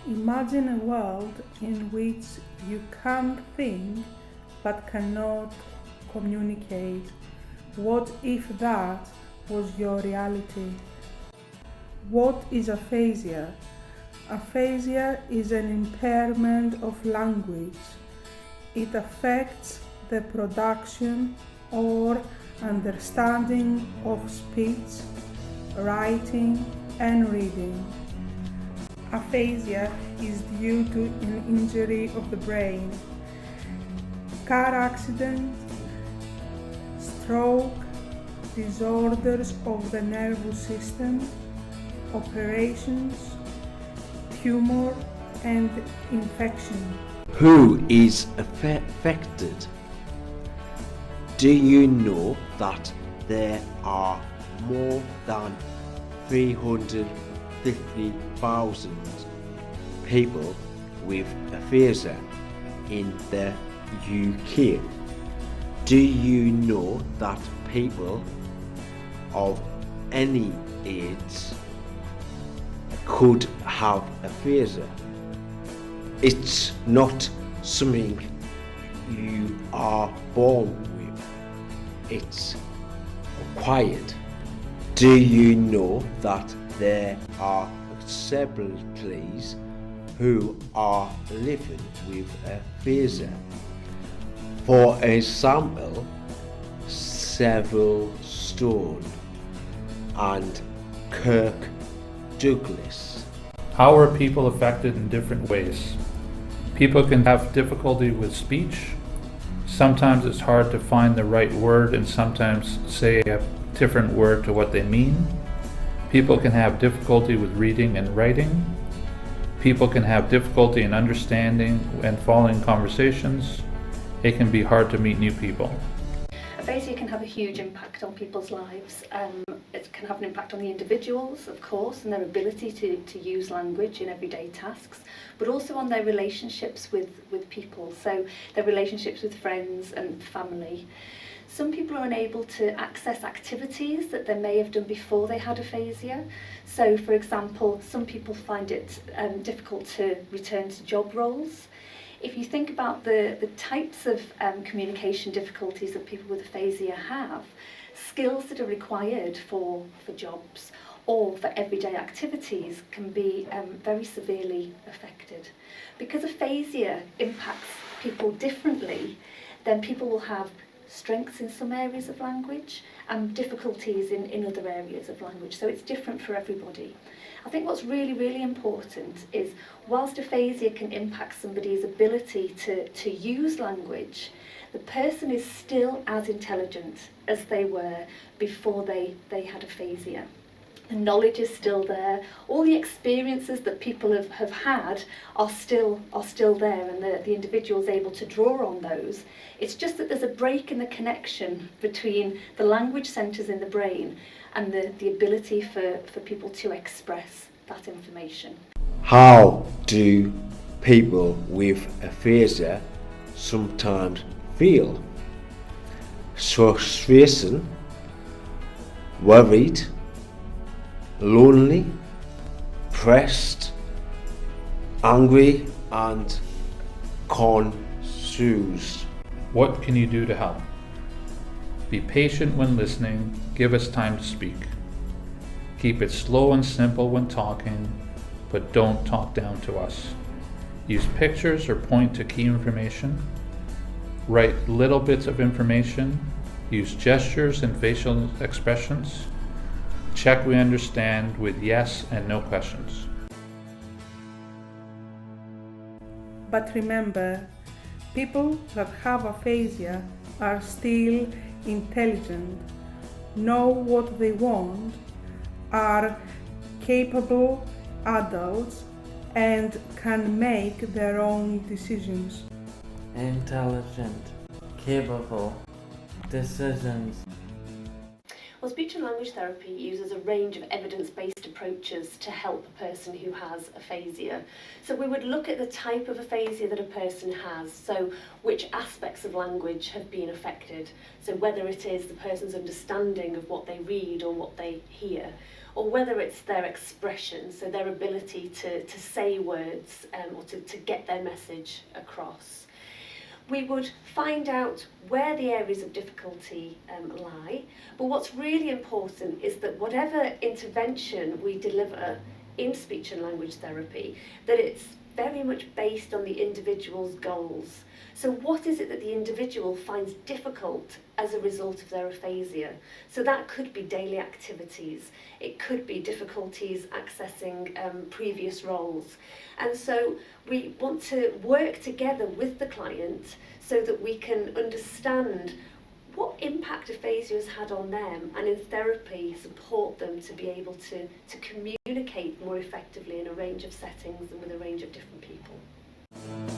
Imagine a world in which you can't think but cannot communicate. What if that was your reality? What is aphasia? Aphasia is an impairment of language. It affects the production or understanding of speech, writing, and reading. Aphasia is due to an injury of the brain, car accident, stroke, disorders of the nervous system, operations, tumor, and infection. Who is affected? Do you know that there are more than 350,000 people with aphasia in the UK? Do you know that people of any age could have aphasia? It's not something you are born with, it's acquired. Do you know that there are celebrities who are living with aphasia? For example, Seville Stone and Kirk Douglas. How are people affected in different ways? People can have difficulty with speech. Sometimes it's hard to find the right word and sometimes say a different word to what they mean. People can have difficulty with reading and writing. People can have difficulty in understanding and following conversations. It can be hard to meet new people. Aphasia can have a huge impact on people's lives. It can have an impact on the individuals, of course, and their ability to use language in everyday tasks, but also on their relationships with people, so their relationships with friends and family. Some people are unable to access activities that they may have done before they had aphasia. So, for example, some people find it difficult to return to job roles. If you think about the types of communication difficulties that people with aphasia have, skills that are required for jobs or for everyday activities can be very severely affected. Because aphasia impacts people differently, then people will have strengths in some areas of language and difficulties in other areas of language. So it's different for everybody. I think what's really, really important is whilst aphasia can impact somebody's ability to use language, the person is still as intelligent as they were before they had aphasia. The knowledge is still there. All the experiences that people have had are still there, and the individual is able to draw on those. It's just that there's a break in the connection between the language centres in the brain and the ability for people to express that information. How do people with aphasia sometimes feel? Frustration, worried, lonely, depressed, angry, and confused. What can you do to help? Be patient when listening. Give us time to speak. Keep it slow and simple when talking, but don't talk down to us. Use pictures or point to key information. Write little bits of information. Use gestures and facial expressions. Check we understand with yes and no questions. But remember, people that have aphasia are still intelligent, know what they want, are capable adults, and can make their own decisions. Intelligent, capable, decisions. Well, Well, speech and language therapy uses a range of evidence-based approaches to help a person who has aphasia. So we would look at the type of aphasia that a person has, so which aspects of language have been affected, so whether it is the person's understanding of what they read or what they hear, or whether it's their expression, so their ability to say words or to get their message across. We would find out where the areas of difficulty lie, but what's really important is that whatever intervention we deliver in speech and language therapy, that it's very much based on the individual's goals. So what is it that the individual finds difficult as a result of their aphasia? So that could be daily activities, it could be difficulties accessing previous roles. And so we want to work together with the client so that we can understand what impact aphasia has had on them, and in therapy support them to be able to communicate more effectively in a range of settings and with a range of different people.